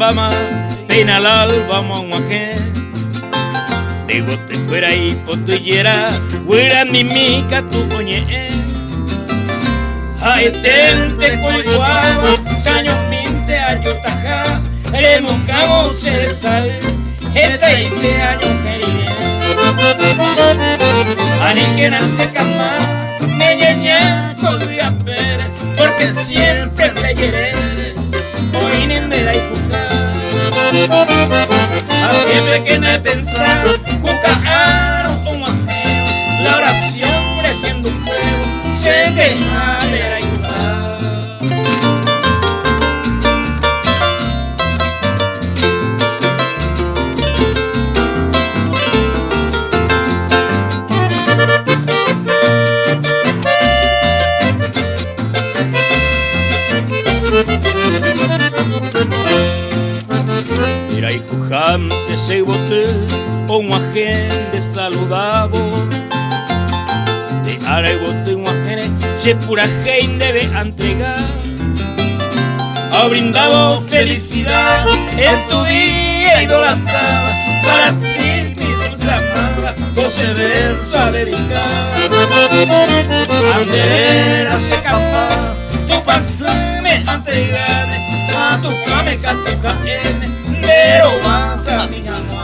bama, peinalal vamos a guaje. Digo te fuera y potuyera, huira mimica tu oñe. Aetente coiguaba, saño pinte ayutaja, remucamo se sabe, este año heriré. Ani que nace cama, me ñeña podría ver, porque siempre te queré, hoy ni de la ipuca. Siempre que me pensar, cucaaro un ajeo, la oración retiendo un fuego, se deja de la ipuca. Mira hijo jante se bote un agente saludabo de ara y bote un agente se pura gente debe entregar ha brindado felicidad en tu día idolatrada para ti mi dulce amada 12 versos a dedicar Anderera se capa tu pasame antegane a tu came catuca en pero vas a mi amor